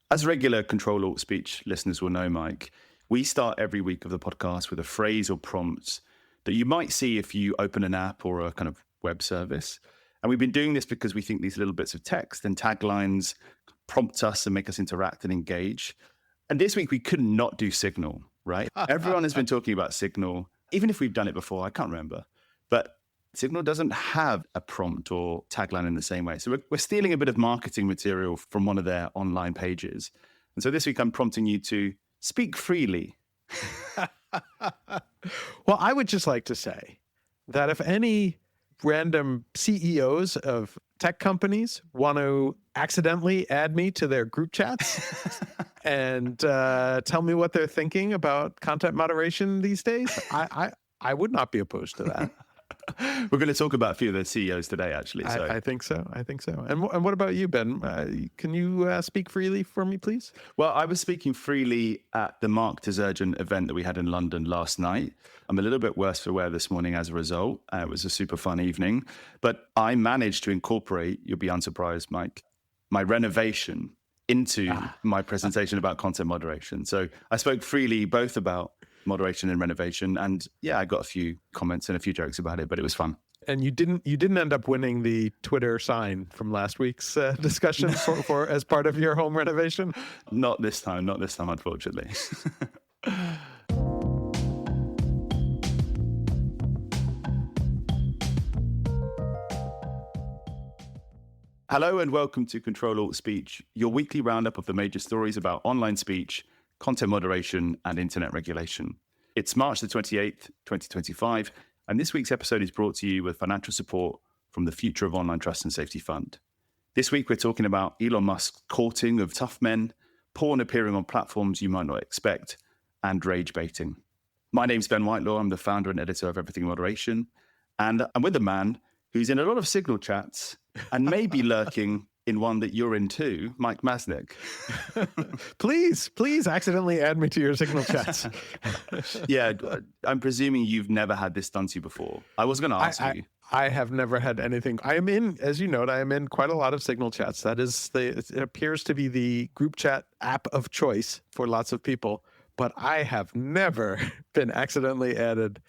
As regular Ctrl-Alt-Speech listeners will know, Mike, we start every week of the podcast with a phrase or prompt that you might see if you open an app or a kind of web service. And we've been doing this because we think these little bits of text and taglines prompt us and make us interact and engage. And this week we could not do Signal, right? Everyone has been talking about Signal, even if we've done it before, I can't remember. But Signal doesn't have a prompt or tagline in the same way. So we're stealing a bit of marketing material from one of their online pages. And so this week I'm prompting you to speak freely. Well, I would just like to say that if any random CEOs of tech companies want to accidentally add me to their group chats and tell me what they're thinking about content moderation these days, I would not be opposed to that. We're going to talk about a few of those CEOs today, actually. So. I think so. And what about you, Ben? Can you speak freely for me, please? Well, I was speaking freely at the Marked as Urgent event that we had in London last night. I'm a little bit worse for wear this morning as a result. It was a super fun evening. But I managed to incorporate, you'll be unsurprised, Mike, my renovation into my presentation about content moderation. So I spoke freely both about moderation and renovation, and I got a few comments and a few jokes about it, but it was fun. And you didn't end up winning the Twitter sign from last week's discussion for as part of your home renovation? Not this time, unfortunately. Hello and welcome to Ctrl-Alt-Speech, your weekly roundup of the major stories about online speech, content moderation, and internet regulation. It's March the 28th, 2025, and this week's episode is brought to you with financial support from the Future of Online Trust and Safety Fund. This week, we're talking about Elon Musk's courting of tough men, porn appearing on platforms you might not expect, and rage baiting. My name's Ben Whitelaw. I'm the founder and editor of Everything Moderation, and I'm with a man who's in a lot of Signal chats and maybe lurking in one that you're in too, Mike Masnick. Please accidentally add me to your Signal chats. Yeah, I'm presuming you've never had this done to you before. I was going to ask you. I have never had anything. I am in, as you note, I am in quite a lot of Signal chats. That is, it appears to be the group chat app of choice for lots of people, but I have never been accidentally added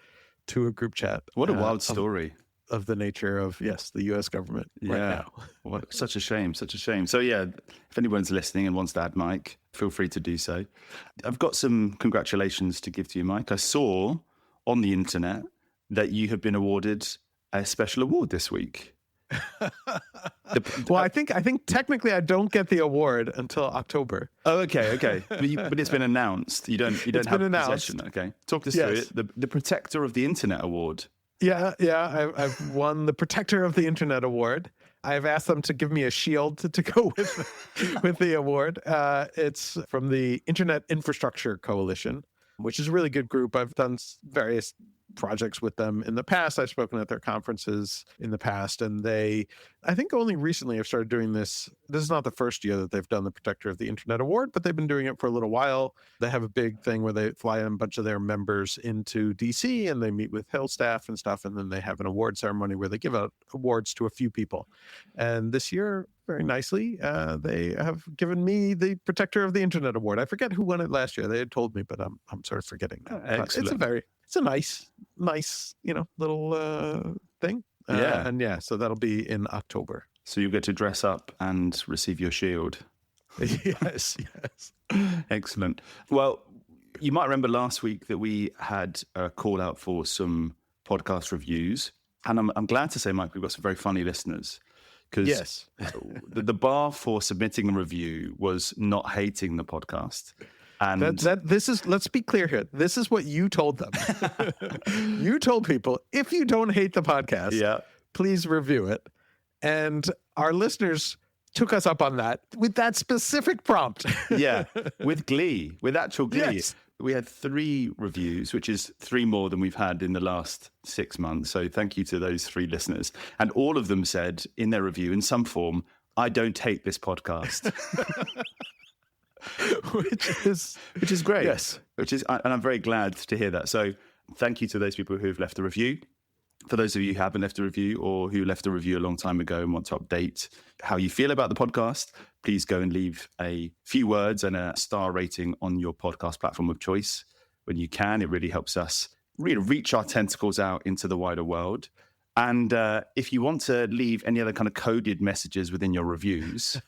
to a group chat. What a wild story. Of the nature of, yes, the U.S. government right now. What, such a shame. So if anyone's listening and wants to add Mike, feel free to do so. I've got some congratulations to give to you, Mike. I saw on the internet that you have been awarded a special award this week. Well, I think technically I don't get the award until October. Oh, okay. But it's been announced. You don't have possession. Okay. Talk us through it. The Protector of the Internet Award. Yeah. I've won the Protector of the Internet Award. I've asked them to give me a shield to go with the award. It's from the Internet Infrastructure Coalition, which is a really good group. I've done various projects with them in the past. I've spoken at their conferences in the past, and I think only recently have started doing this. This is not the first year that they've done the Protector of the Internet Award, but they've been doing it for a little while. They have a big thing where they fly a bunch of their members into DC and they meet with Hill staff and stuff, and then they have an award ceremony where they give out awards to a few people. And this year, very nicely, they have given me the Protector of the Internet Award. I forget who won it last year. They had told me, but I'm sort of forgetting now. Excellent. It's a nice, little thing. So that'll be in October. So you get to dress up and receive your shield. Yes. Excellent. Well, you might remember last week that we had a call out for some podcast reviews. And I'm glad to say, Mike, we've got some very funny listeners. Because the bar for submitting a review was not hating the podcast. And let's be clear here. This is what you told them. You told people, if you don't hate the podcast, please review it. And our listeners took us up on that with that specific prompt. with actual glee. Yes. We had 3 reviews, which is 3 more than we've had in the last 6 months. So thank you to those 3 listeners. And all of them said in their review, in some form, I don't hate this podcast. which is great. Yes. And I'm very glad to hear that. So thank you to those people who've left a review. For those of you who haven't left a review or who left a review a long time ago and want to update how you feel about the podcast, please go and leave a few words and a star rating on your podcast platform of choice when you can. It really helps us really reach our tentacles out into the wider world. And if you want to leave any other kind of coded messages within your reviews,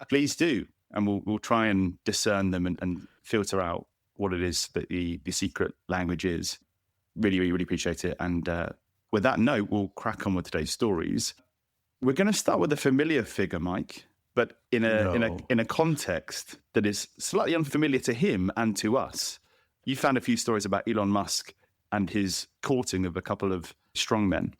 please do. And we'll try and discern them and filter out what it is that the secret language is. Really, really, really appreciate it. And with that note, we'll crack on with today's stories. We're going to start with a familiar figure, Mike, but in a context that is slightly unfamiliar to him and to us. You found a few stories about Elon Musk and his courting of a couple of strongmen.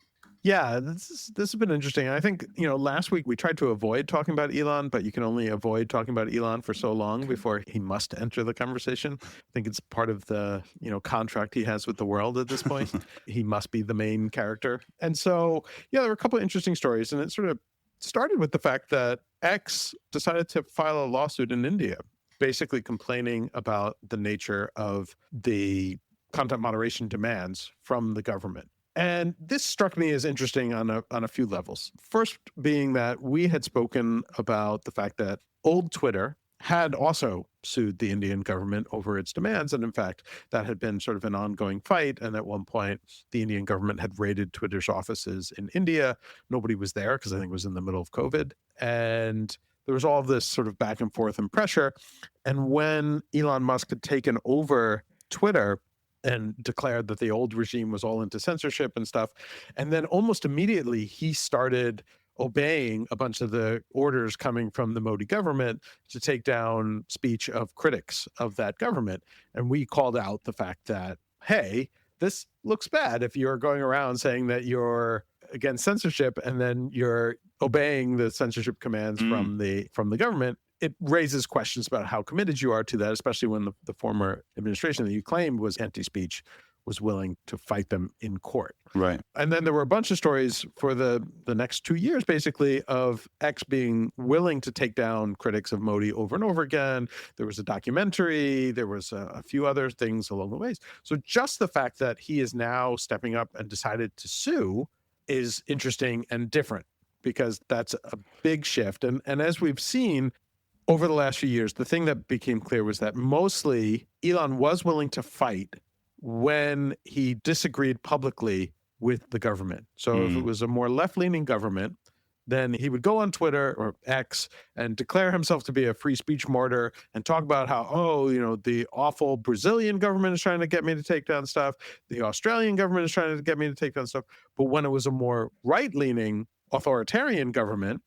Yeah, this has been interesting. I think, last week we tried to avoid talking about Elon, but you can only avoid talking about Elon for so long before he must enter the conversation. I think it's part of the, contract he has with the world at this point. He must be the main character. And so, there were a couple of interesting stories, and it sort of started with the fact that X decided to file a lawsuit in India, basically complaining about the nature of the content moderation demands from the government. And this struck me as interesting on a few levels. First being that we had spoken about the fact that old Twitter had also sued the Indian government over its demands. And in fact, that had been sort of an ongoing fight. And at one point, the Indian government had raided Twitter's offices in India. Nobody was there because I think it was in the middle of COVID. And there was all this sort of back and forth and pressure. And when Elon Musk had taken over Twitter and declared that the old regime was all into censorship and stuff. And then almost immediately, he started obeying a bunch of the orders coming from the Modi government to take down speech of critics of that government. And we called out the fact that, hey, this looks bad if you're going around saying that you're against censorship and then you're obeying the censorship commands from the government. It raises questions about how committed you are to that, especially when the former administration that you claimed was anti-speech was willing to fight them in court. Right. And then there were a bunch of stories for the next 2 years, basically, of X being willing to take down critics of Modi over and over again. There was a documentary. There was a few other things along the ways. So just the fact that he is now stepping up and decided to sue is interesting and different, because that's a big shift. And as we've seen over the last few years, the thing that became clear was that mostly Elon was willing to fight when he disagreed publicly with the government. So if it was a more left-leaning government, then he would go on Twitter or X and declare himself to be a free speech martyr and talk about how, the awful Brazilian government is trying to get me to take down stuff. The Australian government is trying to get me to take down stuff. But when it was a more right-leaning authoritarian government,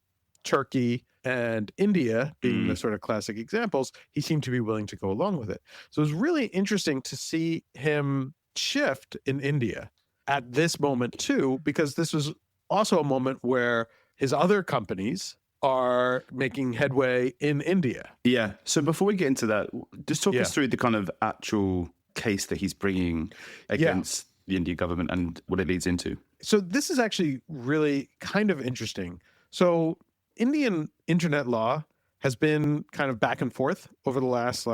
Turkey and India being the sort of classic examples, he seemed to be willing to go along with it. So it was really interesting to see him shift in India at this moment too, because this was also a moment where his other companies are making headway in India. Yeah. So before we get into that, just talk us through the kind of actual case that he's bringing against the Indian government and what it leads into. So this is actually really kind of interesting. So Indian internet law has been kind of back and forth over the last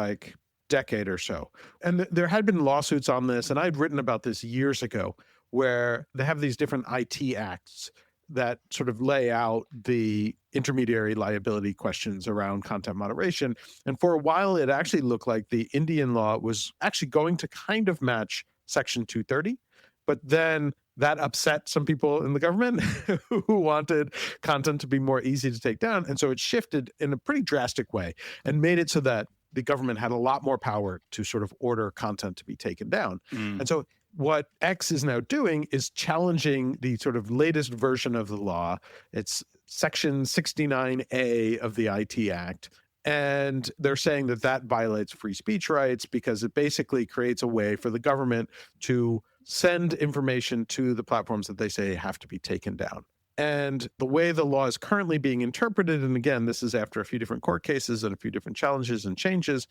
decade or so. And there had been lawsuits on this, and I'd written about this years ago, where they have these different IT acts that sort of lay out the intermediary liability questions around content moderation. And for a while, it actually looked like the Indian law was actually going to kind of match Section 230. But then that upset some people in the government who wanted content to be more easy to take down. And so it shifted in a pretty drastic way and made it so that the government had a lot more power to sort of order content to be taken down. And so what X is now doing is challenging the sort of latest version of the law. It's Section 69A of the IT Act. And they're saying that that violates free speech rights because it basically creates a way for the government to send information to the platforms that they say have to be taken down. And the way the law is currently being interpreted, and again, this is after a few different court cases and a few different challenges and changes,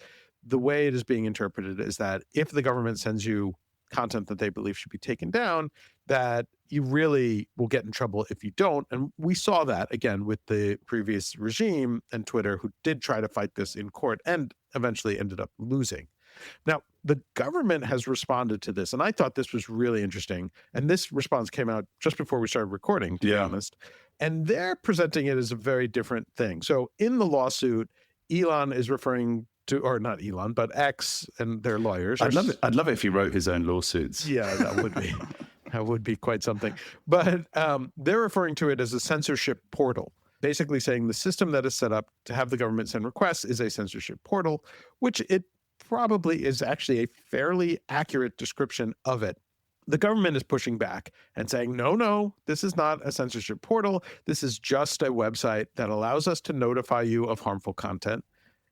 the way it is being interpreted is that if the government sends you content that they believe should be taken down, that you really will get in trouble if you don't. And we saw that again with the previous regime and Twitter, who did try to fight this in court and eventually ended up losing. Now, the government has responded to this, and I thought this was really interesting. And this response came out just before we started recording, to be honest. And they're presenting it as a very different thing. So in the lawsuit, Elon is referring to, or not Elon, but X and their lawyers. I'd love it if he wrote his own lawsuits. Yeah, that would be that would be quite something. But they're referring to it as a censorship portal, basically saying the system that is set up to have the government send requests is a censorship portal, which it probably is actually a fairly accurate description of it. The government is pushing back and saying, no, this is not a censorship portal. This is just a website that allows us to notify you of harmful content.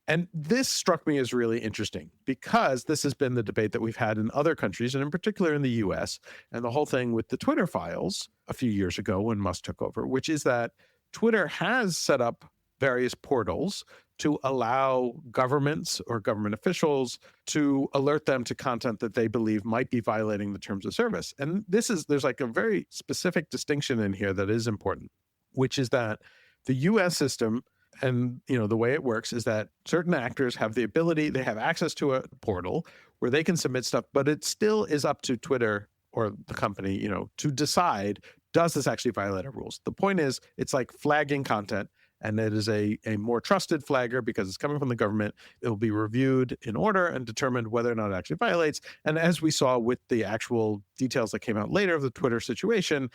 And this struck me as really interesting because this has been the debate that we've had in other countries, and in particular in the US, and the whole thing with the Twitter files a few years ago when Musk took over, which is that Twitter has set up various portals to allow governments or government officials to alert them to content that they believe might be violating the terms of service. And there's like a very specific distinction in here that is important, which is that the US system and the way it works is that certain actors have the ability, they have access to a portal where they can submit stuff, but it still is up to Twitter or the company, to decide, does this actually violate our rules? The point is, it's like flagging content. And it is a more trusted flagger because it's coming from the government. It will be reviewed in order and determined whether or not it actually violates. And as we saw with the actual details that came out later of the Twitter situation,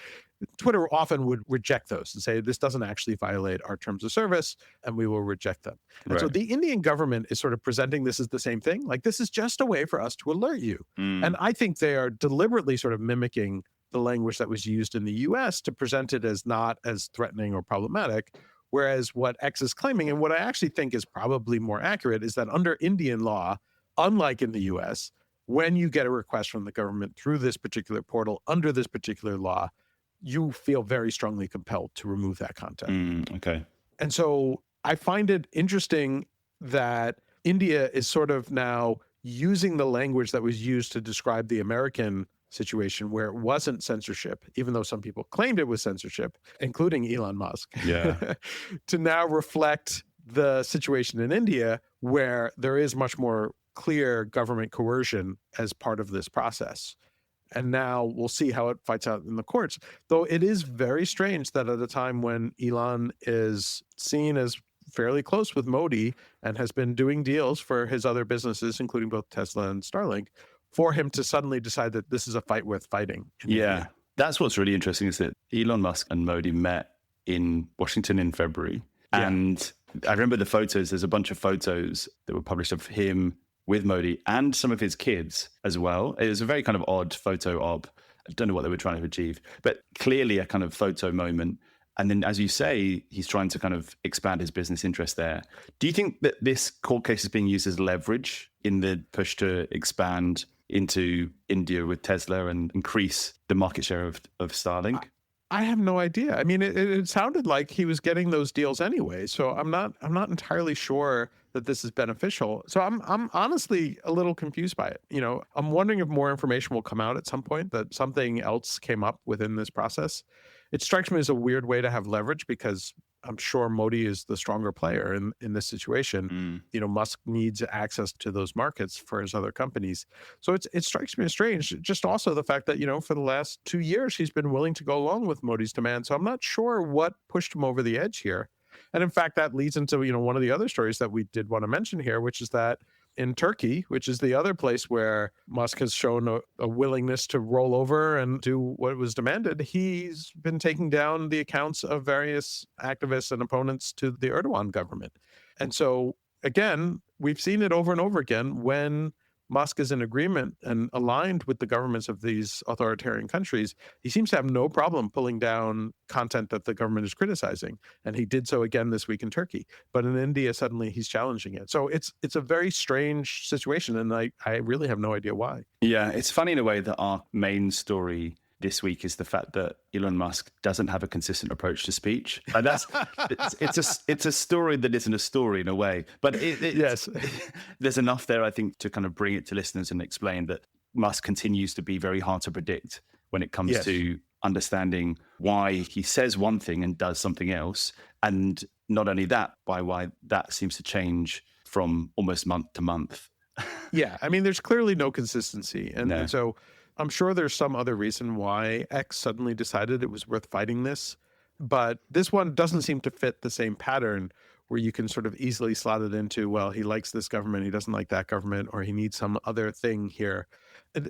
Twitter often would reject those and say, this doesn't actually violate our terms of service, and we will reject them. And so the Indian government is sort of presenting this as the same thing. Like, this is just a way for us to alert you. And I think they are deliberately sort of mimicking the language that was used in the US to present it as not as threatening or problematic. Whereas what X is claiming, and what I actually think is probably more accurate, is that under Indian law, unlike in the US, when you get a request from the government through this particular portal, under this particular law, you feel very strongly compelled to remove that content. Okay. And so I find it interesting that India is sort of now using the language that was used to describe the American situation where it wasn't censorship, even though some people claimed it was censorship, including Elon Musk, to now reflect the situation in India where there is much more clear government coercion as part of this process. And now we'll see how it fights out in the courts. Though it is very strange that at a time when Elon is seen as fairly close with Modi and has been doing deals for his other businesses, including both Tesla and Starlink, for him to suddenly decide that this is a fight worth fighting. Yeah, that's what's really interesting is that Elon Musk and Modi met in Washington in February. Yeah. And I remember the photos, there's a bunch of photos that were published of him with Modi and some of his kids as well. It was a very kind of odd photo op. I don't know what they were trying to achieve, but clearly a kind of photo moment. And then, as you say, he's trying to kind of expand his business interest there. Do you think that this court case is being used as leverage in the push to expand into India with Tesla and increase the market share of Starlink? I have no idea. I mean, it sounded like he was getting those deals anyway. So I'm not entirely sure that this is beneficial. So I'm honestly a little confused by it. I'm wondering if more information will come out at some point, that something else came up within this process. It strikes me as a weird way to have leverage because I'm sure Modi is the stronger player in this situation. Musk needs access to those markets for his other companies. So it strikes me as strange. Just also the fact that, for the last 2 years, he's been willing to go along with Modi's demand. So I'm not sure what pushed him over the edge here. And in fact, that leads into, one of the other stories that we did want to mention here, which is that in Turkey, which is the other place where Musk has shown a willingness to roll over and do what was demanded, he's been taking down the accounts of various activists and opponents to the Erdogan government. And so, again, we've seen it over and over again when Musk is in agreement and aligned with the governments of these authoritarian countries, he seems to have no problem pulling down content that the government is criticizing. And he did so again this week in Turkey. But in India, suddenly he's challenging it. So it's a very strange situation. And I really have no idea why. Yeah, it's funny in a way that our main story this week is the fact that Elon Musk doesn't have a consistent approach to speech. And it's a story that isn't a story in a way. But yes, there's enough there, I think, to kind of bring it to listeners and explain that Musk continues to be very hard to predict when it comes to understanding why he says one thing and does something else. And not only that, by why that seems to change from almost month to month. Yeah, I mean, there's clearly no consistency. And, No. and so I'm sure there's some other reason why X suddenly decided it was worth fighting this. But this one doesn't seem to fit the same pattern where you can sort of easily slot it into, well, he likes this government, he doesn't like that government, or he needs some other thing here.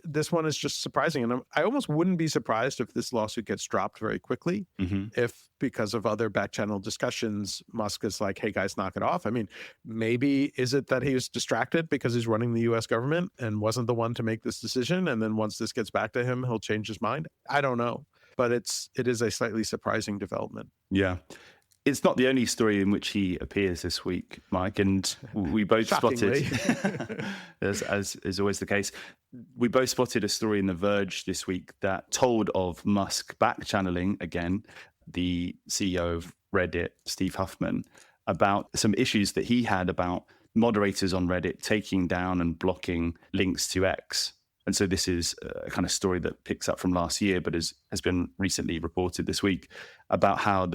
This one is just surprising. And I almost wouldn't be surprised if this lawsuit gets dropped very quickly. If, because of other back channel discussions, Musk is like, hey, guys, knock it off. I mean, maybe is it that he was distracted because he's running the US government and wasn't the one to make this decision? And then once this gets back to him, he'll change his mind. I don't know. But it is a slightly surprising development. Yeah. It's not the only story in which he appears this week, Mike, and we both spotted, as is always the case, we both spotted a story in The Verge this week that told of Musk back-channeling, again, the CEO of Reddit, Steve Huffman, about some issues that he had about moderators on Reddit taking down and blocking links to X. And so this is a kind of story that picks up from last year, but has been recently reported this week about how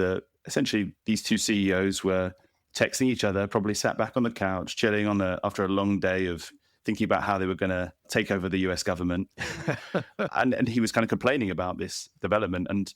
essentially these two CEOs were texting each other, probably sat back on the couch, chilling after a long day of thinking about how they were going to take over the US government. and he was kind of complaining about this development. And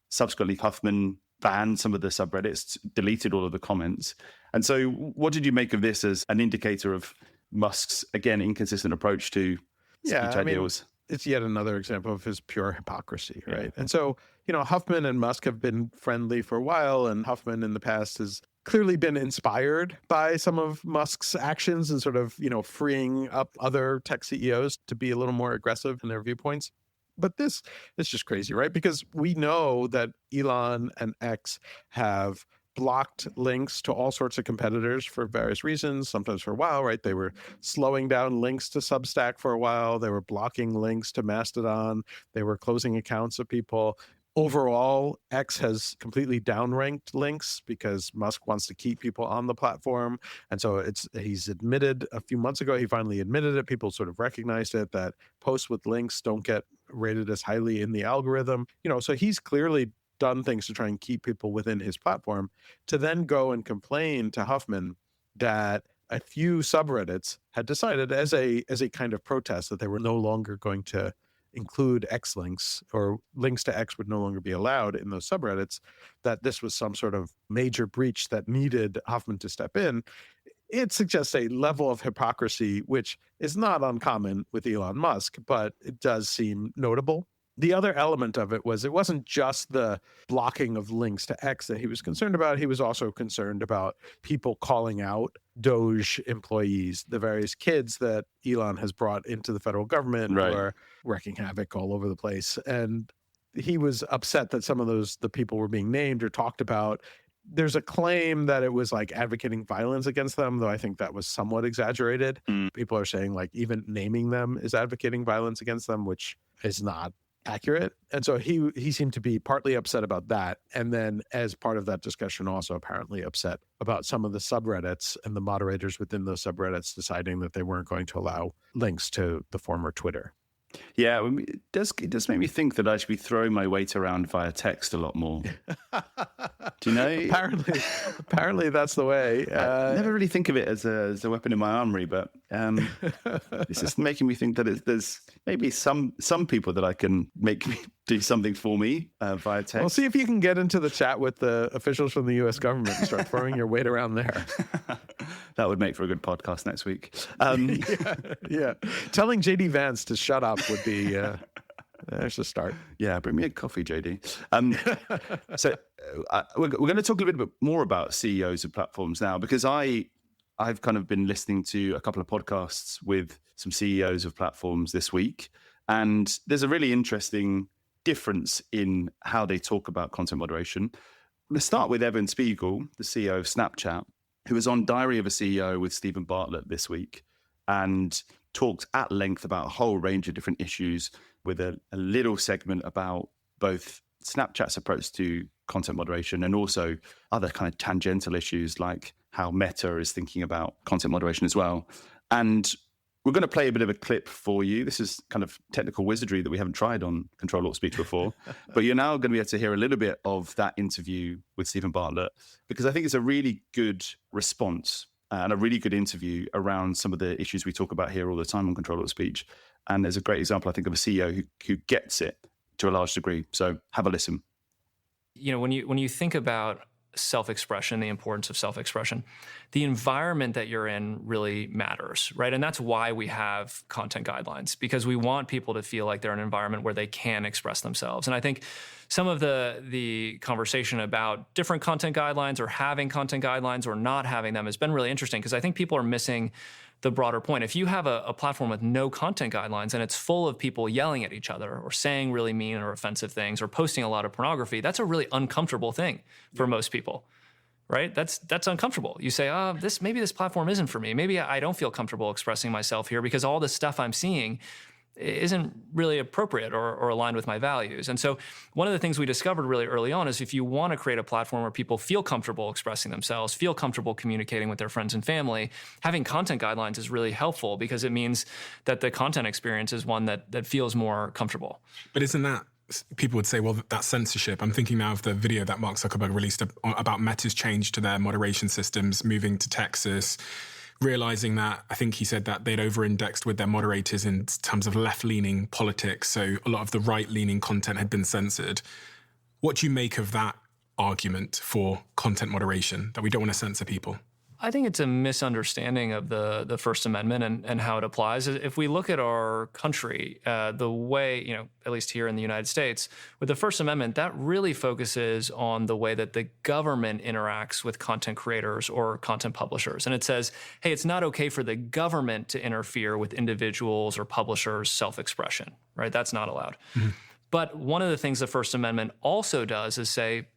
subsequently, Huffman banned some of the subreddits, deleted all of the comments. And so what did you make of this as an indicator of Musk's, again, inconsistent approach to speech ideals? It's yet another example of his pure hypocrisy, right? Yeah. And so, Huffman and Musk have been friendly for a while, and Huffman in the past has clearly been inspired by some of Musk's actions and sort of, freeing up other tech CEOs to be a little more aggressive in their viewpoints. But this is just crazy, right? Because we know that Elon and X have blocked links to all sorts of competitors for various reasons, sometimes for a while, right? They were slowing down links to Substack for a while. They were blocking links to Mastodon. They were closing accounts of people. Overall, X has completely downranked links because Musk wants to keep people on the platform. And so he's admitted a few months ago, he finally admitted it. People sort of recognized it, that posts with links don't get rated as highly in the algorithm. So he's clearly done things to try and keep people within his platform. To then go and complain to Huffman that a few subreddits had decided as a kind of protest that they were no longer going to include X links, or links to X would no longer be allowed in those subreddits, that this was some sort of major breach that needed Huffman to step in. It suggests a level of hypocrisy, which is not uncommon with Elon Musk, but it does seem notable. The other element of it wasn't just the blocking of links to X that he was concerned about. He was also concerned about people calling out Doge employees, the various kids that Elon has brought into the federal government, right, who are wreaking havoc all over the place. And he was upset that some of the people were being named or talked about. There's a claim that it was like advocating violence against them, though I think that was somewhat exaggerated. People are saying like even naming them is advocating violence against them, which is not accurate. And so he seemed to be partly upset about that. And then as part of that discussion, also apparently upset about some of the subreddits and the moderators within those subreddits deciding that they weren't going to allow links to the former Twitter. Yeah, it does make me think that I should be throwing my weight around via text a lot more. Do you know? Apparently that's the way. I never really think of it as a weapon in my armory, but it's just making me think that there's maybe some people that I can make do something for me via text. Well, see if you can get into the chat with the officials from the U.S. government and start throwing your weight around there. That would make for a good podcast next week. Yeah. Telling JD Vance to shut up would be there's a start. Yeah, bring me a coffee, JD. So we're going to talk a little bit more about CEOs of platforms now, because I've kind of been listening to a couple of podcasts with some CEOs of platforms this week, and there's a really interesting difference in how they talk about content moderation. Let's start with Evan Spiegel, the CEO of Snapchat, who was on Diary of a CEO with Stephen Bartlett this week and talked at length about a whole range of different issues, with a little segment about both Snapchat's approach to content moderation and also other kind of tangential issues like how Meta is thinking about content moderation as well. And we're going to play a bit of a clip for you. This is kind of technical wizardry that we haven't tried on Ctrl-Alt-Speech before, but you're now going to be able to hear a little bit of that interview with Stephen Bartlett, because I think it's a really good response and a really good interview around some of the issues we talk about here all the time on Ctrl-Alt-Speech. And there's a great example, I think, of a CEO who gets it to a large degree. So have a listen. When you think about self-expression, the importance of self-expression, the environment that you're in really matters, right? And that's why we have content guidelines, because we want people to feel like they're in an environment where they can express themselves. And I think some of the conversation about different content guidelines or having content guidelines or not having them has been really interesting, because I think people are missing the broader point. If you have a platform with no content guidelines and it's full of people yelling at each other or saying really mean or offensive things or posting a lot of pornography, that's a really uncomfortable thing for most people, right? That's uncomfortable. You say, maybe this platform isn't for me. Maybe I don't feel comfortable expressing myself here because all the stuff I'm seeing isn't really appropriate or aligned with my values. And so one of the things we discovered really early on is if you want to create a platform where people feel comfortable expressing themselves, feel comfortable communicating with their friends and family, having content guidelines is really helpful, because it means that the content experience is one that feels more comfortable. But isn't that, people would say, well, that's censorship. I'm thinking now of the video that Mark Zuckerberg released about Meta's change to their moderation systems, moving to Texas, realizing that, I think he said that they'd over-indexed with their moderators in terms of left-leaning politics, so a lot of the right-leaning content had been censored. What do you make of that argument for content moderation, that we don't want to censor people? I think it's a misunderstanding of the First Amendment and how it applies. If we look at our country, the way, at least here in the United States, with the First Amendment, that really focuses on the way that the government interacts with content creators or content publishers. And it says, hey, it's not okay for the government to interfere with individuals or publishers' self-expression, right? That's not allowed. Mm-hmm. But one of the things the First Amendment also does is say,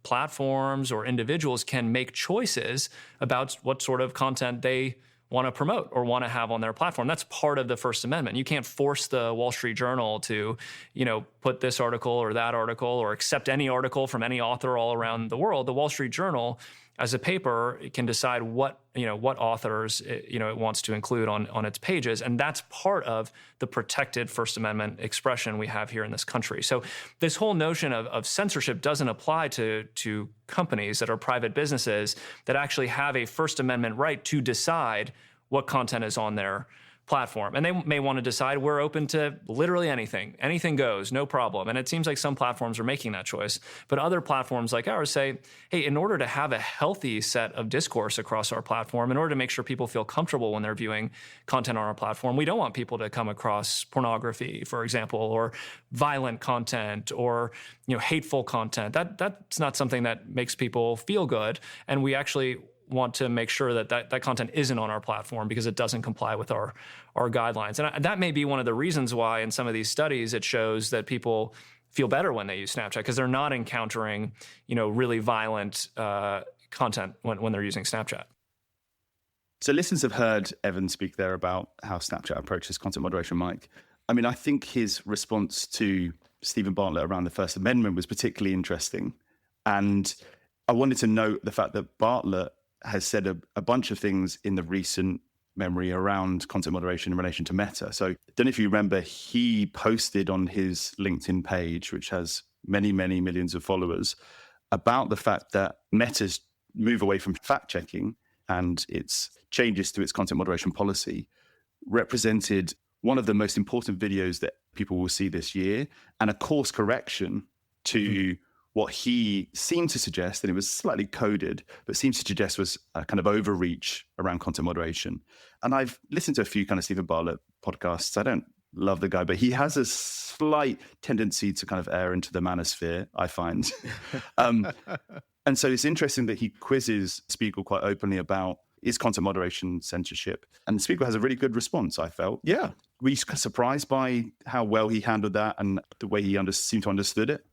platforms or individuals can make choices about what sort of content they want to promote or want to have on their platform. That's part of the First Amendment. You can't force the Wall Street Journal to, put this article or that article or accept any article from any author all around the world. The Wall Street Journal, as a paper, it can decide what authors it wants to include on its pages, and that's part of the protected First Amendment expression we have here in this country. So this whole notion of censorship doesn't apply to companies that are private businesses that actually have a First Amendment right to decide what content is on their platform. And they may want to decide we're open to literally anything. Anything goes, no problem. And it seems like some platforms are making that choice. But other platforms like ours say, hey, in order to have a healthy set of discourse across our platform, in order to make sure people feel comfortable when they're viewing content on our platform, we don't want people to come across pornography, for example, or violent content or hateful content. That's not something that makes people feel good. And we actually want to make sure that content isn't on our platform because it doesn't comply with our guidelines. And that may be one of the reasons why in some of these studies it shows that people feel better when they use Snapchat, because they're not encountering, really violent content when they're using Snapchat. So listeners have heard Evan speak there about how Snapchat approaches content moderation, Mike. I mean, I think his response to Stephen Bartlett around the First Amendment was particularly interesting. And I wanted to note the fact that Bartlett has said a bunch of things in the recent memory around content moderation in relation to Meta. So I don't know if you remember, he posted on his LinkedIn page, which has many, many millions of followers, about the fact that Meta's move away from fact-checking and its changes to its content moderation policy represented one of the most important videos that people will see this year, and a course correction to what he seemed to suggest, and it was slightly coded, but seemed to suggest was a kind of overreach around content moderation. And I've listened to a few kind of Stephen Bartlett podcasts. I don't love the guy, but he has a slight tendency to kind of err into the manosphere, I find. And so it's interesting that he quizzes Spiegel quite openly about, is content moderation censorship? And Spiegel has a really good response, I felt. Yeah. Were you surprised by how well he handled that and the way he seemed to understood it?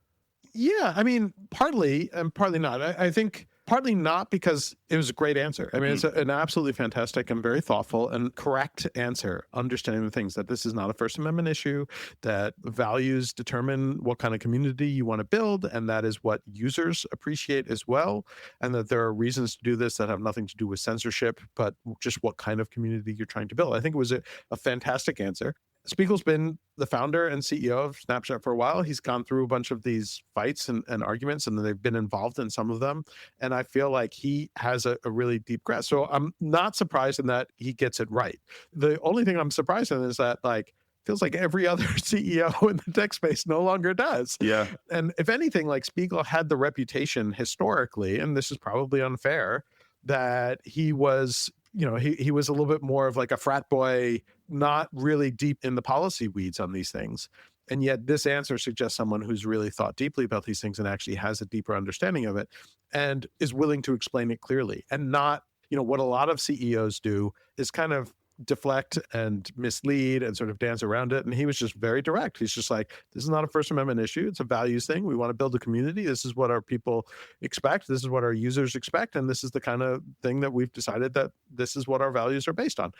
Yeah, I mean, partly and partly not. I think partly not because it was a great answer. I mean, it's an absolutely fantastic and very thoughtful and correct answer, understanding the things that this is not a First Amendment issue, that values determine what kind of community you want to build, and that is what users appreciate as well, and that there are reasons to do this that have nothing to do with censorship, but just what kind of community you're trying to build. I think it was a fantastic answer. Spiegel's been the founder and CEO of Snapchat for a while. He's gone through a bunch of these fights and arguments, and they've been involved in some of them. And I feel like he has a really deep grasp. So I'm not surprised in that he gets it right. The only thing I'm surprised in is that, like, feels like every other CEO in the tech space no longer does. Yeah. And if anything, like, Spiegel had the reputation historically, and this is probably unfair, that he was, he was a little bit more of like a frat boy, not really deep in the policy weeds on these things. And yet this answer suggests someone who's really thought deeply about these things and actually has a deeper understanding of it and is willing to explain it clearly, and not, what a lot of CEOs do is kind of deflect and mislead and sort of dance around it. And he was just very direct. He's just like, this is not a First Amendment issue. It's a values thing. We want to build a community. This is what our people expect. This is what our users expect. And this is the kind of thing that we've decided that this is what our values are based on.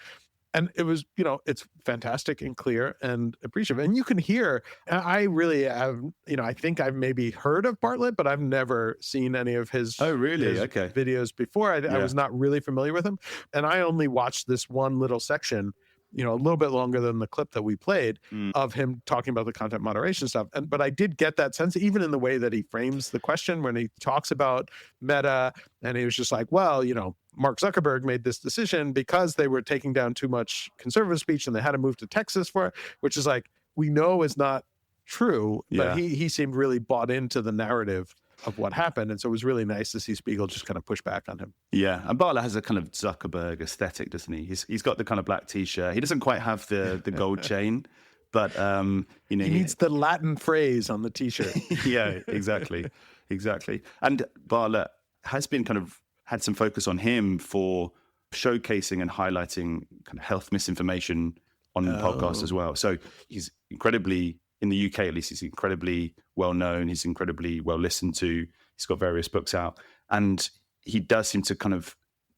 And it was, it's fantastic and clear and appreciative. And you can hear, I really have, I think I've maybe heard of Bartlett, but I've never seen any of his, videos before. I was not really familiar with him. And I only watched this one little section, a little bit longer than the clip that we played of him talking about the content moderation stuff. But I did get that sense, even in the way that he frames the question when he talks about Meta, and he was just like, well, Mark Zuckerberg made this decision because they were taking down too much conservative speech and they had to move to Texas for it, which is like, we know is not true, but he seemed really bought into the narrative of what happened. And so it was really nice to see Spiegel just kind of push back on him. Yeah. And Bartlett has a kind of Zuckerberg aesthetic, doesn't he? He's got the kind of black t-shirt. He doesn't quite have the gold chain, but, he needs the Latin phrase on the t-shirt. Yeah, exactly. And Bartlett has been had some focus on him for showcasing and highlighting kind of health misinformation on podcasts as well. So he's incredibly, in the UK at least, he's incredibly well known. He's incredibly well listened to. He's got various books out. And he does seem to kind of,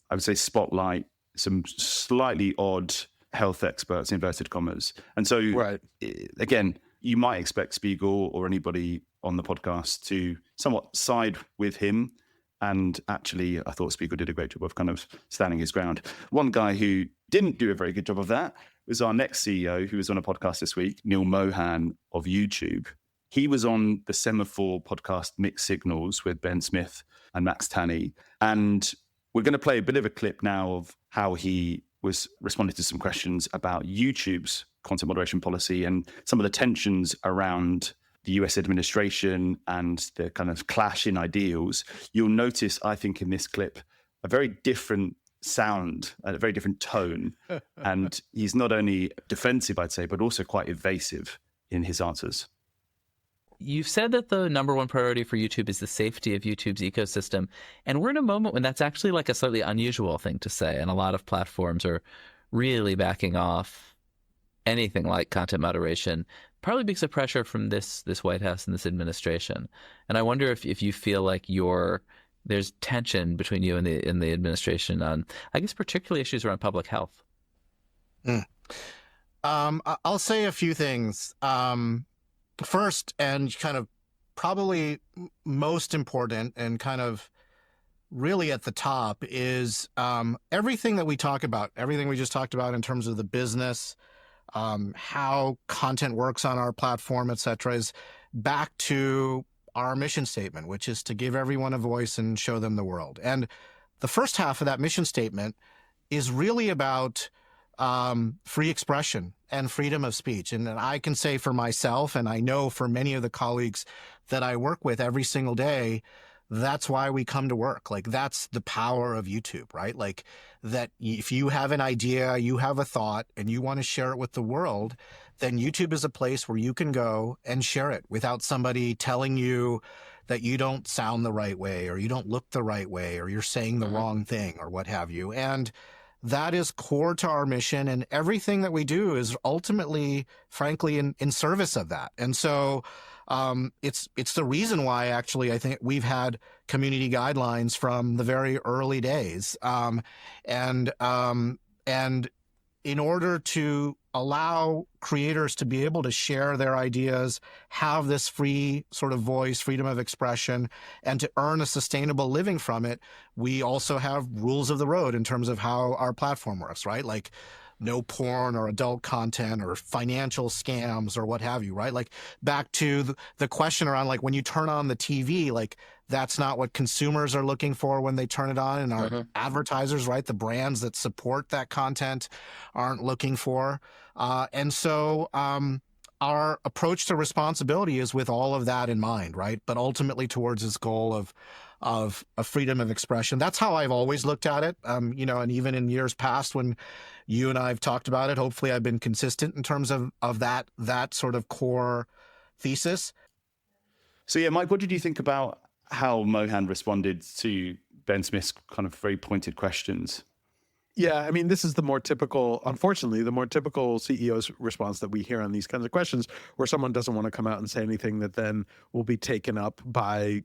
I would say, spotlight some slightly odd health experts, inverted commas. And so, again, you might expect Spiegel or anybody on the podcast to somewhat side with him. And actually, I thought Spiegel did a great job of kind of standing his ground. One guy who didn't do a very good job of that was our next CEO, who was on a podcast this week, Neil Mohan of YouTube. He was on the Semaphore podcast Mixed Signals with Ben Smith and Max Tanney. And we're going to play a bit of a clip now of how he was responding to some questions about YouTube's content moderation policy and some of the tensions around the US administration and the kind of clash in ideals. You'll notice, I think, in this clip, a very different sound, a very different tone. And he's not only defensive, I'd say, but also quite evasive in his answers. You've said that the number one priority for YouTube is the safety of YouTube's ecosystem. And we're in a moment when that's actually like a slightly unusual thing to say. And a lot of platforms are really backing off anything like content moderation, partly because of pressure from this White House and this administration. And I wonder if you feel like there's tension between you and the administration on, I guess, particularly issues around public health. I'll say a few things. First, and kind of probably most important and kind of really at the top, is everything that we talk about, everything we just talked about in terms of the business, how content works on our platform, et cetera, is back to our mission statement, which is to give everyone a voice and show them the world. And the first half of that mission statement is really about free expression and freedom of speech. And I can say for myself, and I know for many of the colleagues that I work with every single day, that's why we come to work. Like, that's the power of YouTube, right? Like, that if you have an idea, you have a thought, and you want to share it with the world, then YouTube is a place where you can go and share it without somebody telling you that you don't sound the right way, or you don't look the right way, or you're saying the wrong thing, or what have you. And that is core to our mission, and everything that we do is ultimately, frankly, in service of that. And so it's the reason why, actually, I think we've had community guidelines from the very early days. And in order to allow creators to be able to share their ideas, have this free sort of voice, freedom of expression, and to earn a sustainable living from it, we also have rules of the road in terms of how our platform works, right? Like, no porn or adult content or financial scams or what have you, right? Like back to the question around like when you turn on the TV, like that's not what consumers are looking for when they turn it on, and our advertisers, right? The brands that support that content aren't looking for. And so our approach to responsibility is with all of that in mind, right? But ultimately towards this goal of a freedom of expression. That's how I've always looked at it. And even in years past when you and I have talked about it, hopefully I've been consistent in terms of that sort of core thesis. So yeah, Mike, what did you think about how Mohan responded to Ben Smith's kind of very pointed questions? Yeah, I mean, this is unfortunately, the more typical CEO's response that we hear on these kinds of questions, where someone doesn't want to come out and say anything that then will be taken up by,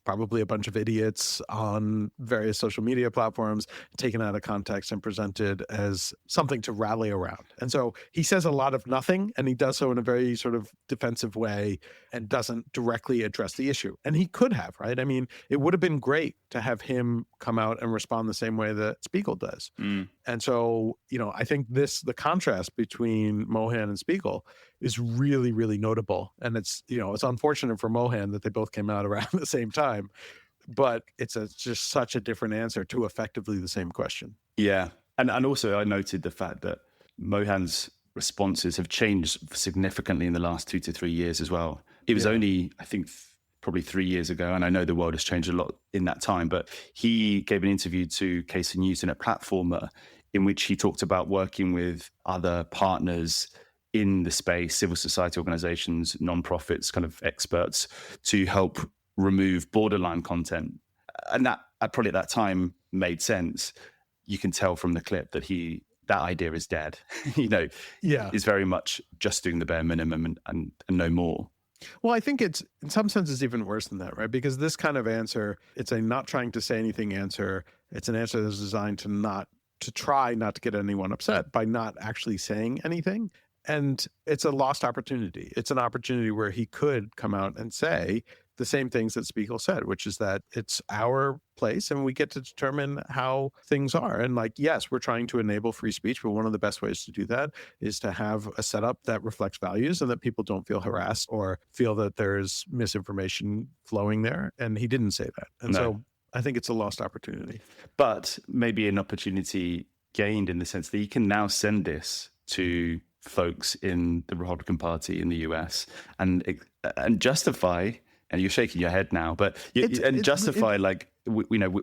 probably a bunch of idiots on various social media platforms, taken out of context and presented as something to rally around. And so he says a lot of nothing, and he does so in a very sort of defensive way and doesn't directly address the issue. And he could have, right? I mean, it would have been great to have him come out and respond the same way that Spiegel does. And so, I think the contrast between Mohan and Spiegel is really, really notable. And it's unfortunate for Mohan that they both came out around the same time, but it's just such a different answer to effectively the same question. Yeah. And also I noted the fact that Mohan's responses have changed significantly in the last 2 to 3 years as well. It was only, I think, probably 3 years ago, and I know the world has changed a lot in that time, but he gave an interview to Casey Newton at Platformer in which he talked about working with other partners in the space, civil society organizations, nonprofits, kind of experts, to help remove borderline content. And that probably at that time made sense. You can tell from the clip that that idea is dead. Is very much just doing the bare minimum and no more. Well, I think it's in some senses even worse than that, right? Because this kind of answer, it's a not trying to say anything answer. It's an answer that's designed to try not to get anyone upset by not actually saying anything. And it's a lost opportunity. It's an opportunity where he could come out and say the same things that Spiegel said, which is that it's our place and we get to determine how things are. And yes, we're trying to enable free speech, but one of the best ways to do that is to have a setup that reflects values and that people don't feel harassed or feel that there's misinformation flowing there. And he didn't say that. And so I think it's a lost opportunity. But maybe an opportunity gained in the sense that you can now send this to folks in the Republican Party in the US and justify, and you're shaking your head now, but justify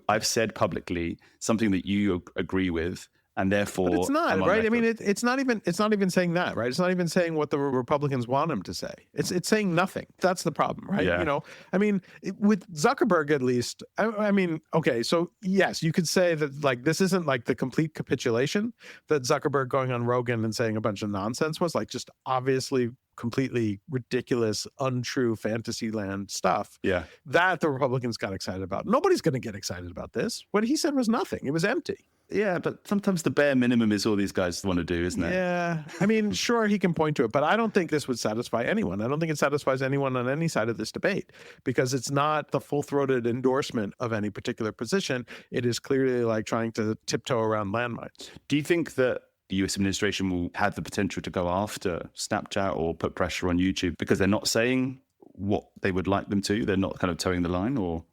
I've said publicly something that you agree with, and therefore, but it's not right. I mean, it's not even saying that, right? It's not even saying what the Republicans want him to say. It's saying nothing. That's the problem, right? Yeah. I mean, with Zuckerberg at least. I mean, okay, so yes, you could say that this isn't the complete capitulation that Zuckerberg going on Rogan and saying a bunch of nonsense was just obviously completely ridiculous, untrue fantasy land stuff. Yeah, that the Republicans got excited about. Nobody's going to get excited about this. What he said was nothing. It was empty. Yeah, but sometimes the bare minimum is all these guys want to do, isn't it? Yeah. I mean, sure, he can point to it, but I don't think this would satisfy anyone. I don't think it satisfies anyone on any side of this debate because it's not the full-throated endorsement of any particular position. It is clearly trying to tiptoe around landmines. Do you think that the US administration will have the potential to go after Snapchat or put pressure on YouTube because they're not saying what they would like them to? They're not kind of towing the line, or?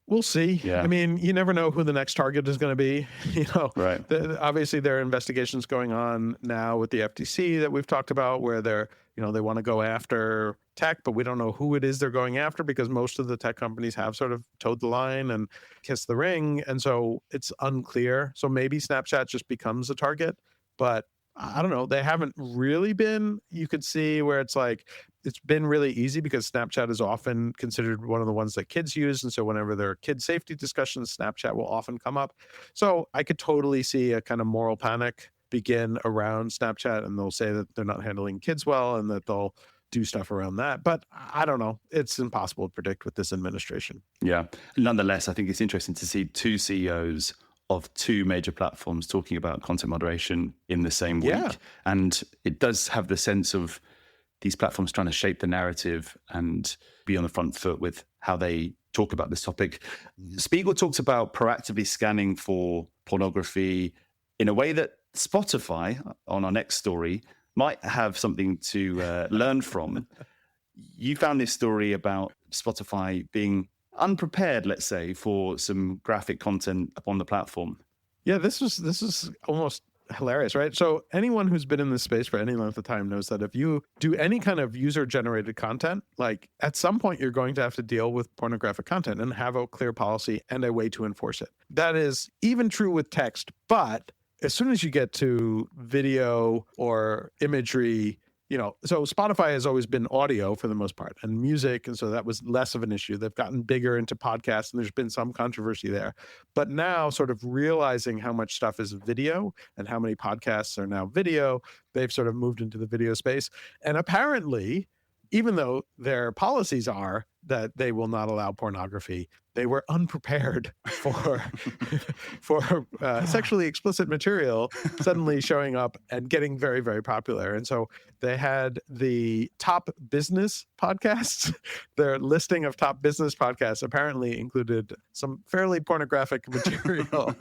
We'll see. Yeah. I mean, you never know who the next target is going to be. Right. Obviously, there are investigations going on now with the FTC that we've talked about where they want to go after tech, but we don't know who it is they're going after because most of the tech companies have sort of towed the line and kissed the ring. And so it's unclear. So maybe Snapchat just becomes a target, but I don't know. They haven't really been. You could see where it's been really easy because Snapchat is often considered one of the ones that kids use. And so whenever there are kid safety discussions, Snapchat will often come up. So I could totally see a kind of moral panic begin around Snapchat, and they'll say that they're not handling kids well and that they'll do stuff around that. But I don't know. It's impossible to predict with this administration. Yeah. Nonetheless, I think it's interesting to see two CEOs of two major platforms talking about content moderation in the same week. Yeah. And it does have the sense of these platforms trying to shape the narrative and be on the front foot with how they talk about this topic. Spiegel talks about proactively scanning for pornography in a way that Spotify, on our next story, might have something to learn from. You found this story about Spotify being unprepared, let's say, for some graphic content upon the platform. Yeah, this is almost hilarious, right? So anyone who's been in this space for any length of time knows that if you do any kind of user-generated content, like at some point you're going to have to deal with pornographic content and have a clear policy and a way to enforce it. That is even true with text, but as soon as you get to video or imagery, so Spotify has always been audio for the most part and music. And so that was less of an issue. They've gotten bigger into podcasts and there's been some controversy there. But now sort of realizing how much stuff is video and how many podcasts are now video, they've sort of moved into the video space. And apparently, even though their policies are that they will not allow pornography, they were unprepared for sexually explicit material suddenly showing up and getting very, very popular. And so they had the top business podcasts. Their listing of top business podcasts apparently included some fairly pornographic material,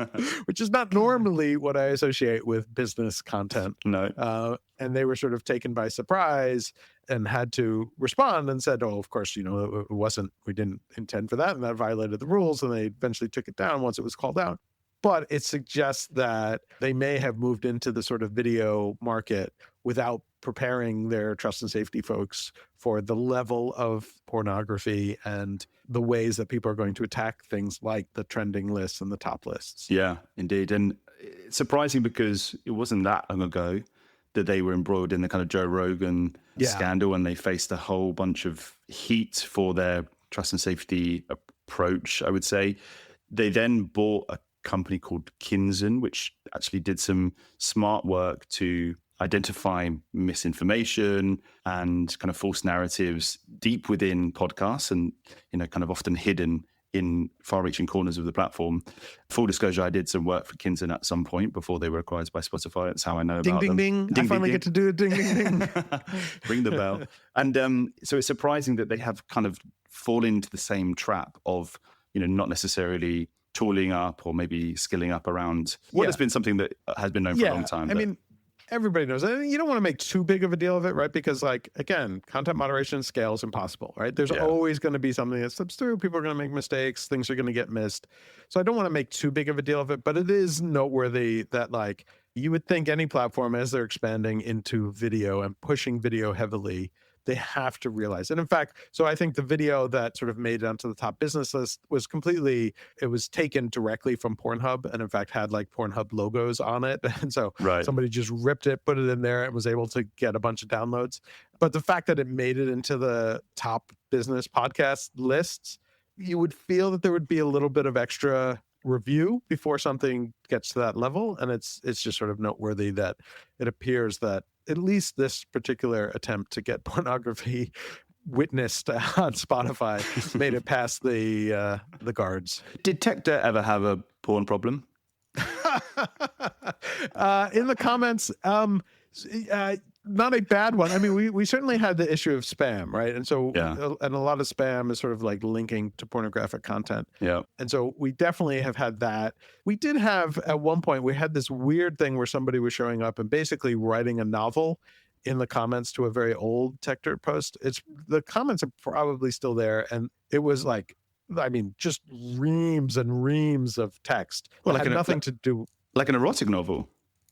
which is not normally what I associate with business content. No. And they were sort of taken by surprise and had to respond and said, oh, of course, we didn't intend for that. And that violated the rules. And they eventually took it down once it was called out. But it suggests that they may have moved into the sort of video market without preparing their trust and safety folks for the level of pornography and the ways that people are going to attack things like the trending lists and the top lists. Yeah, indeed. And it's surprising because it wasn't that long ago that they were embroiled in the kind of Joe Rogan scandal, and they faced a whole bunch of heat for their trust and safety approach, I would say. They then bought a company called Kinzen, which actually did some smart work to identify misinformation and kind of false narratives deep within podcasts and, kind of often hidden in far-reaching corners of the platform. Full disclosure, I did some work for Kinzen at some point before they were acquired by Spotify. That's how I know about them. Ding, ding, I finally get to do it. Ding, ding, ding. Ring the bell. And so it's surprising that they have kind of fallen into the same trap of, not necessarily tooling up or maybe skilling up around what has been something that has been known for a long time. I mean, everybody knows that. You don't want to make too big of a deal of it, right? Because again, content moderation scale is impossible, right? There's always going to be something that slips through. People are going to make mistakes. Things are going to get missed. So I don't want to make too big of a deal of it, but it is noteworthy that you would think any platform, as they're expanding into video and pushing video heavily, they have to realize. And in fact, so I think the video that sort of made it onto the top business list was it was taken directly from Pornhub, and in fact had Pornhub logos on it. And so somebody just ripped it, put it in there, and was able to get a bunch of downloads. But the fact that it made it into the top business podcast lists, you would feel that there would be a little bit of extra review before something gets to that level. And it's just sort of noteworthy that it appears that at least this particular attempt to get pornography witnessed on Spotify made it past the guards. Did TechDirt ever have a porn problem? In the comments, not a bad one. I mean, we certainly had the issue of spam, right? And so, and a lot of spam is sort of linking to pornographic content. Yeah. And so we definitely have had that. We did have, at one point, we had this weird thing where somebody was showing up and basically writing a novel in the comments to a very old TechDirt post. The comments are probably still there. And it was just reams and reams of text. Well, it had nothing to do. Like an erotic novel.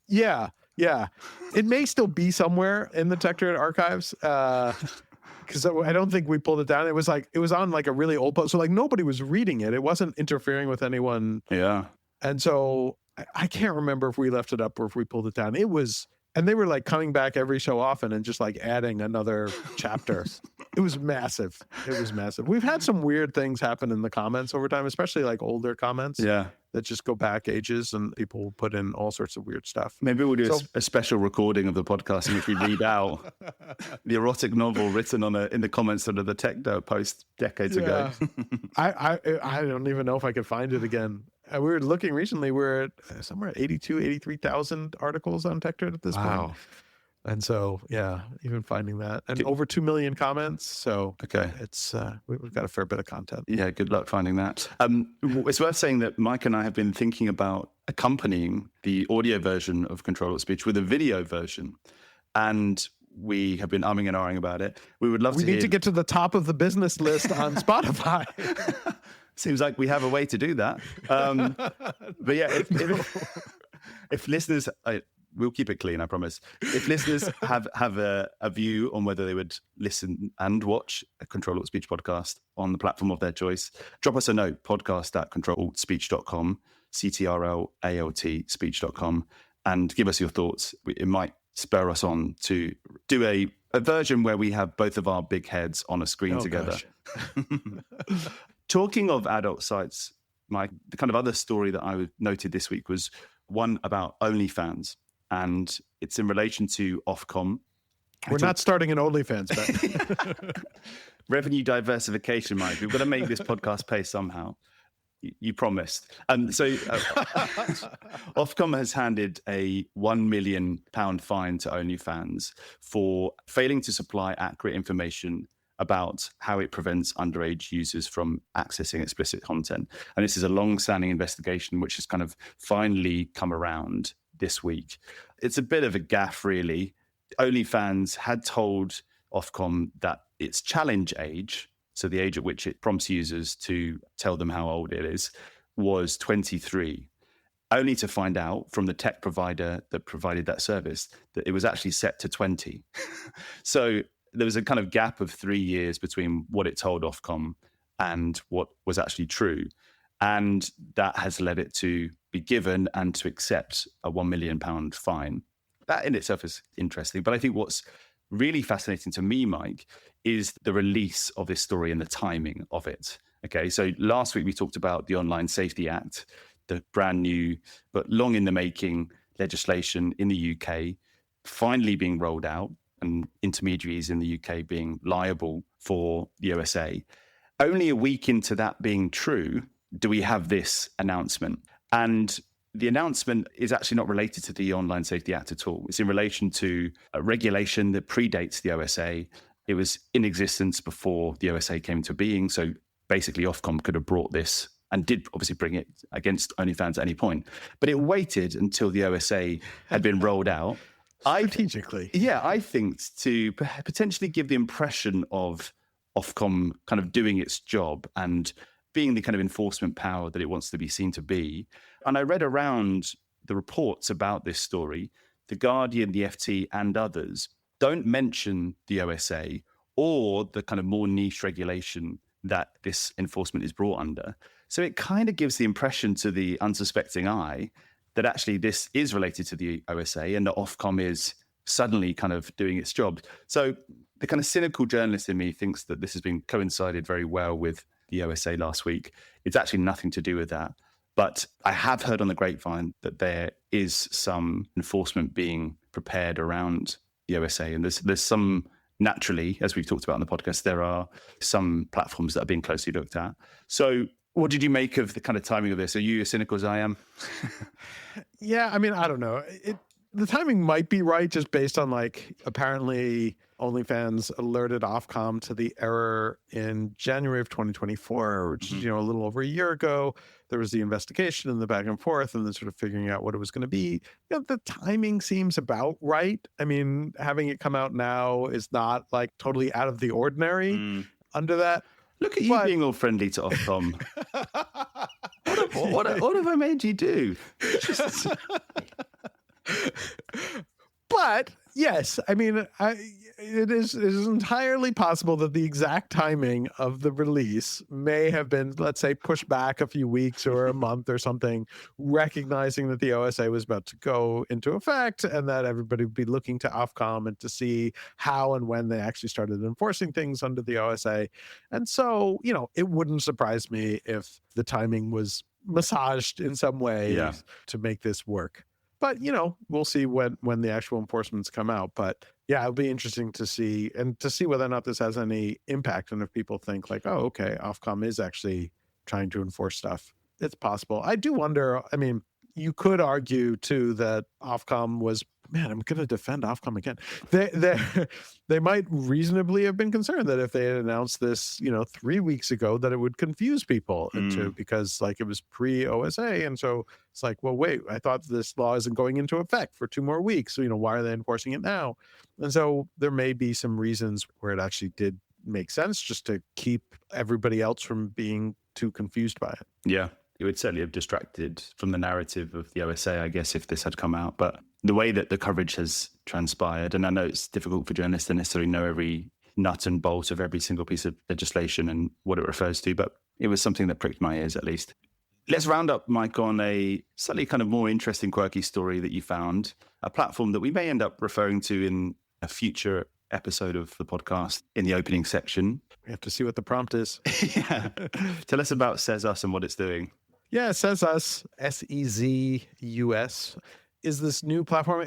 Yeah. Yeah, it may still be somewhere in the TechDirt archives because I don't think we pulled it down. It was on a really old post, so nobody was reading it. It wasn't interfering with anyone. Yeah, and so I can't remember if we left it up or if we pulled it down. It was, and they were coming back every so often and just adding another chapter. It was massive. It was massive. We've had some weird things happen in the comments over time, especially older comments. Yeah. That just go back ages and people will put in all sorts of weird stuff. Maybe we'll do a special recording of the podcast in which we read out the erotic novel written in the comments of the TechDirt post decades ago. I don't even know if I could find it again. We were looking recently, we're at somewhere at 82,000, 83,000 articles on TechDirt at this point. And so, yeah, even finding that. And over 2 million comments. So Okay. it's we've got a fair bit of content. Yeah, good luck finding that. It's worth saying that Mike and I have been thinking about accompanying the audio version of Ctrl-Alt-Speech with a video version. And we have been umming and ahhing about it. We would love We to need to get to the top of the business list on Spotify. Seems like we have a way to do that. But yeah, if listeners, we'll keep it clean, I promise. If listeners have a view on whether they would listen and watch a Ctrl-Alt-Speech podcast on the platform of their choice, drop us a note, podcast@ctrlaltspeech.com, CTRLALT speech.com, and give us your thoughts. It might spur us on to do a version where we have both of our big heads on a screen together. Talking of adult sites, Mike, the kind of other story that I noted this week was one about OnlyFans, and it's in relation to Ofcom. We're not starting an OnlyFans, but revenue diversification, Mike. We've got to make this podcast pay somehow. You promised. So Ofcom has handed a £1 million fine to OnlyFans for failing to supply accurate information about how it prevents underage users from accessing explicit content. And this is a long-standing investigation which has kind of finally come around this week. It's a bit of a gaffe, really. OnlyFans had told Ofcom that its challenge age, so the age at which it prompts users to tell them how old it is, was 23, only to find out from the tech provider that provided that service that it was actually set to 20. So there was a kind of gap of 3 years between what it told Ofcom and what was actually true. And that has led it to be given and to accept a £1 million fine. That in itself is interesting. But I think what's really fascinating to me, Mike, is the release of this story and the timing of it. Okay, so last week we talked about the Online Safety Act, the brand new but long in the making legislation in the UK finally being rolled out, and intermediaries in the UK being liable for the OSA. Only a week into that being true, do we have this announcement. And the announcement is actually not related to the Online Safety Act at all. It's in relation to a regulation that predates the OSA. It was in existence before the OSA came into being. So basically Ofcom could have brought this and did obviously bring it against OnlyFans at any point. But it waited until the OSA had been rolled out. Strategically. I think to potentially give the impression of Ofcom kind of doing its job and being the kind of enforcement power that it wants to be seen to be. And I read around the reports about this story. The Guardian, the FT, and others don't mention the OSA or the kind of more niche regulation that this enforcement is brought under. So it kind of gives the impression to the unsuspecting eye that actually this is related to the OSA and that Ofcom is suddenly kind of doing its job. So the kind of cynical journalist in me thinks that this has been coincided very well with the OSA last week. It's actually nothing to do with that. But I have heard on the grapevine that there is some enforcement being prepared around the OSA. And there's some, naturally, as we've talked about on the podcast, there are some platforms that are being closely looked at. So what did you make of the kind of timing of this? Are you as cynical as I am? Yeah, I mean, I don't know. The timing might be right just based on apparently OnlyFans alerted Ofcom to the error in January of 2024, which is, a little over a year ago. There was the investigation and the back and forth and then sort of figuring out what it was going to be. The timing seems about right. I mean, having it come out now is not totally out of the ordinary under that. Look at you being all friendly to Ofcom. What have I made you do? But yes, I mean, it is entirely possible that the exact timing of the release may have been, let's say, pushed back a few weeks or a month or something, recognizing that the OSA was about to go into effect and that everybody would be looking to Ofcom and to see how and when they actually started enforcing things under the OSA. And so, it wouldn't surprise me if the timing was massaged in some way to make this work. But, we'll see when the actual enforcements come out. But yeah, it'll be interesting to see whether or not this has any impact. And if people think okay, Ofcom is actually trying to enforce stuff, it's possible. I do wonder, I mean, you could argue too that Ofcom was man, I'm going to defend Ofcom again. They might reasonably have been concerned that if they had announced this, 3 weeks ago, that it would confuse people because like it was pre-OSA. And so it's like, well, wait, I thought this law isn't going into effect for 2 more weeks. So, why are they enforcing it now? And so there may be some reasons where it actually did make sense just to keep everybody else from being too confused by it. Yeah. It would certainly have distracted from the narrative of the OSA, I guess, if this had come out. But the way that the coverage has transpired, and I know it's difficult for journalists to necessarily know every nut and bolt of every single piece of legislation and what it refers to, but it was something that pricked my ears at least. Let's round up, Mike, on a slightly kind of more interesting, quirky story that you found, a platform that we may end up referring to in a future episode of the podcast in the opening section. We have to see what the prompt is. Yeah. Tell us about Says Us and what it's doing. Yeah, Says Us, SEZUS, is this new platform.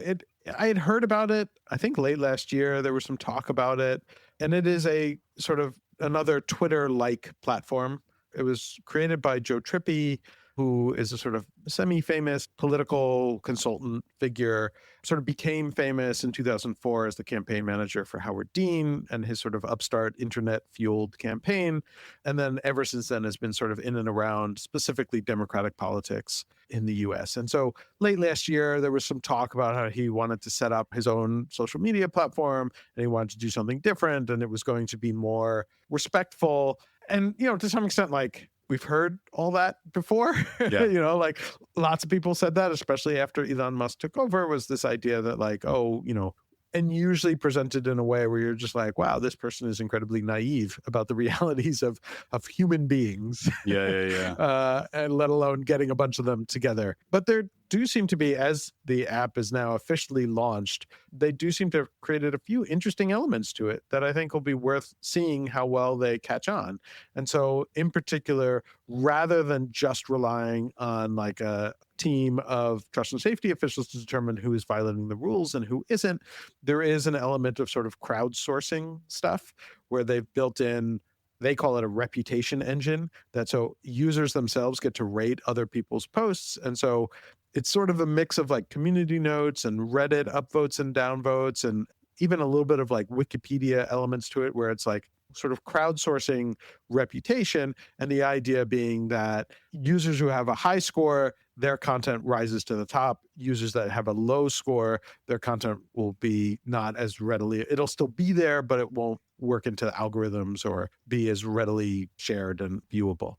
I had heard about it, I think late last year. There was some talk about it. And it is a sort of another Twitter-like platform. It was created by Joe Trippi, who is a sort of semi-famous political consultant figure, sort of became famous in 2004 as the campaign manager for Howard Dean and his sort of upstart internet-fueled campaign. And then ever since then has been sort of in and around specifically Democratic politics in the US. And so late last year, there was some talk about how he wanted to set up his own social media platform and he wanted to do something different and it was going to be more respectful. And, to some extent, like, we've heard all that before. Yeah. Like lots of people said that, especially after Elon Musk took over, was this idea that like, and usually presented in a way where you're just like, wow, this person is incredibly naive about the realities of human beings. Yeah. And let alone getting a bunch of them together. But there do seem to be, as the app is now officially launched, they do seem to have created a few interesting elements to it that I think will be worth seeing how well they catch on. And so in particular, rather than just relying on like a team of trust and safety officials to determine who is violating the rules and who isn't, there is an element of sort of crowdsourcing stuff where they've built in, they call it a reputation engine, that so users themselves get to rate other people's posts. And so it's sort of a mix of like community notes and Reddit upvotes and downvotes and even a little bit of like Wikipedia elements to it where it's like sort of crowdsourcing reputation. And the idea being that users who have a high score, their content rises to the top. Users that have a low score, their content will be not as readily, it'll still be there, but it won't work into the algorithms or be as readily shared and viewable.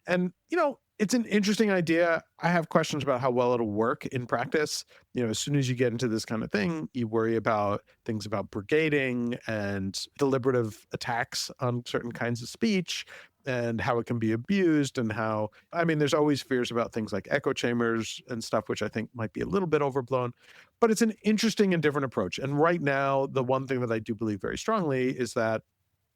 And, it's an interesting idea. I have questions about how well it'll work in practice. As soon as you get into this kind of thing, you worry about things about brigading and deliberative attacks on certain kinds of speech and how it can be abused and how, there's always fears about things like echo chambers and stuff, which I think might be a little bit overblown, but it's an interesting and different approach. And right now, the one thing that I do believe very strongly is that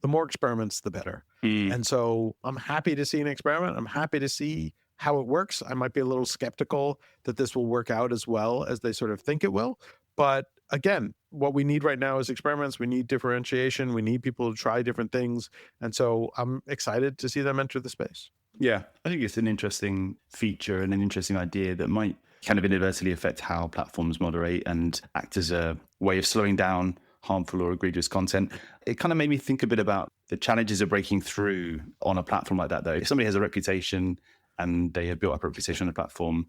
the more experiments, the better. And so I'm happy to see an experiment. I'm happy to see how it works. I might be a little skeptical that this will work out as well as they sort of think it will. But again, what we need right now is experiments. We need differentiation. We need people to try different things. And so I'm excited to see them enter the space. Yeah, I think it's an interesting feature and an interesting idea that might kind of inadvertently affect how platforms moderate and act as a way of slowing down harmful or egregious content. It kind of made me think a bit about the challenges of breaking through on a platform like that, though. If somebody has a reputation and they have built up a reputation on the platform,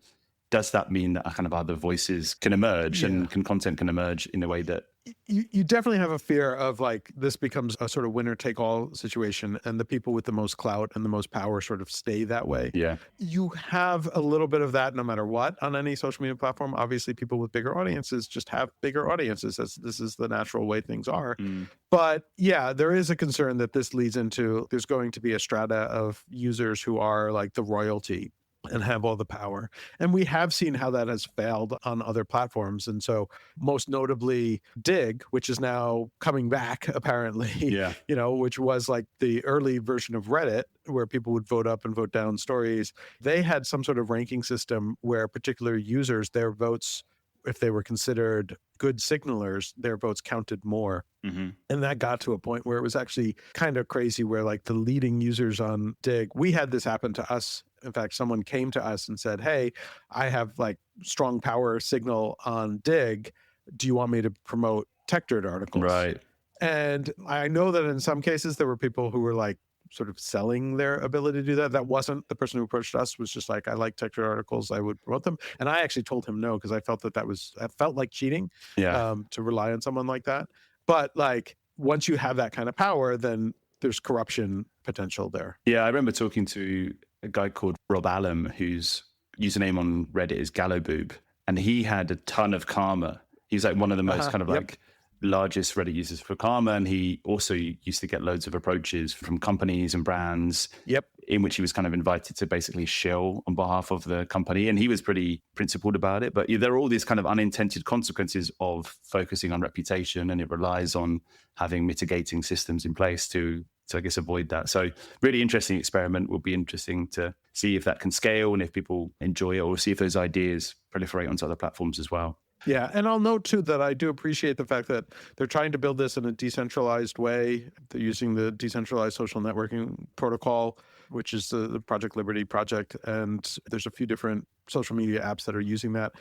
does that mean that kind of other voices can emerge and content can emerge in a way that... You definitely have a fear of like this becomes a sort of winner take all situation and the people with the most clout and the most power sort of stay that way. Yeah. You have a little bit of that no matter what on any social media platform. Obviously, people with bigger audiences just have bigger audiences as this is the natural way things are. But yeah, there is a concern that this leads into there's going to be a strata of users who are like the royalty and have all the power. And we have seen how that has failed on other platforms. And so most notably Dig, which is now coming back apparently, which was like the early version of Reddit where people would vote up and vote down stories. They had some sort of ranking system where particular users, their votes, if they were considered good signalers, their votes counted more. And that got to a point where it was actually kind of crazy where like the leading users on Dig, we had this happen to us. In fact, someone came to us and said, hey, I have like strong power signal on Dig. do you want me to promote tech-dirt articles? Right. And I know that in some cases there were people who were like sort of selling their ability to do that. That wasn't the person who approached us, was just like, I like tech-dirt articles, I would promote them. And I actually told him no, because I felt that felt like cheating to rely on someone like that. But like, once you have that kind of power, then there's corruption potential there. Yeah, I remember talking to a guy called Rob Allam, whose username on Reddit is Gallowboob, and he had a ton of karma. He was like one of the most kind of like largest Reddit users for karma, and he also used to get loads of approaches from companies and brands in which he was kind of invited to basically shill on behalf of the company, and he was pretty principled about it. But there are all these kind of unintended consequences of focusing on reputation, and it relies on having mitigating systems in place to I guess avoid that. So really interesting experiment. Will be interesting to see if that can scale and if people enjoy it, or see if those ideas proliferate onto other platforms as well. Yeah, and I'll note too that I do appreciate the fact that they're trying to build this in a decentralized way. They're using the decentralized social networking protocol, which is the Project Liberty project, and there's a few different social media apps that are using that.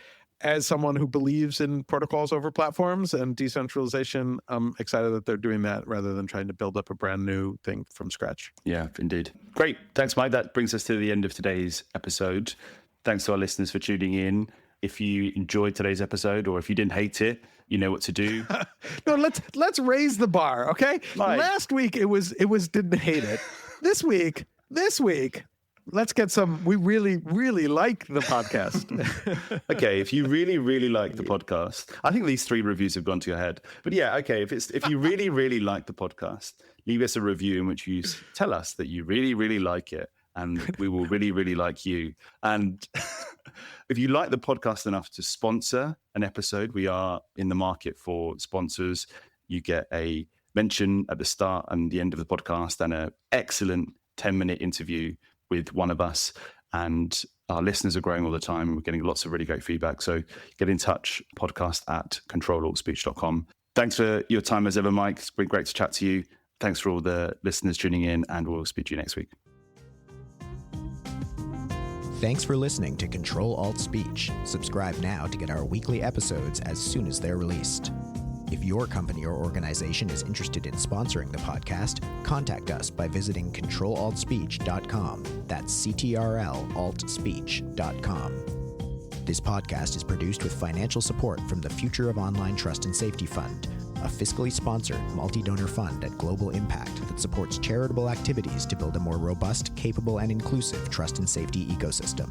As someone who believes in protocols over platforms and decentralization, I'm excited that they're doing that rather than trying to build up a brand new thing from scratch. Yeah, indeed. Great. Thanks, Mike. That brings us to the end of today's episode. Thanks to our listeners for tuning in. If you enjoyed today's episode, or if you didn't hate it, you know what to do. No, let's raise the bar, okay? Mike. Last week it was didn't hate it. This week, let's get some. We really, really like the podcast. Okay, if you really, really like the podcast, I think these 3 reviews have gone to your head. But yeah, okay, if you really, really like the podcast, leave us a review in which you tell us that you really, really like it, and we will really, really like you. And if you like the podcast enough to sponsor an episode, we are in the market for sponsors. You get a mention at the start and the end of the podcast, and an excellent 10-minute interview with one of us. And our listeners are growing all the time. We're getting lots of really great feedback. So get in touch, podcast@Ctrl-Alt-Speech.com. Thanks for your time as ever, Mike. It's been great to chat to you. Thanks for all the listeners tuning in, and we'll speak to you next week. Thanks for listening to Ctrl-Alt-Speech. Subscribe now to get our weekly episodes as soon as they're released. If your company or organization is interested in sponsoring the podcast, contact us by visiting Ctrl-Alt-Speech.com. That's CTRL-Alt-Speech.com. This podcast is produced with financial support from the Future of Online Trust and Safety Fund, a fiscally sponsored multi-donor fund at global impact that supports charitable activities to build a more robust, capable, and inclusive trust and safety ecosystem.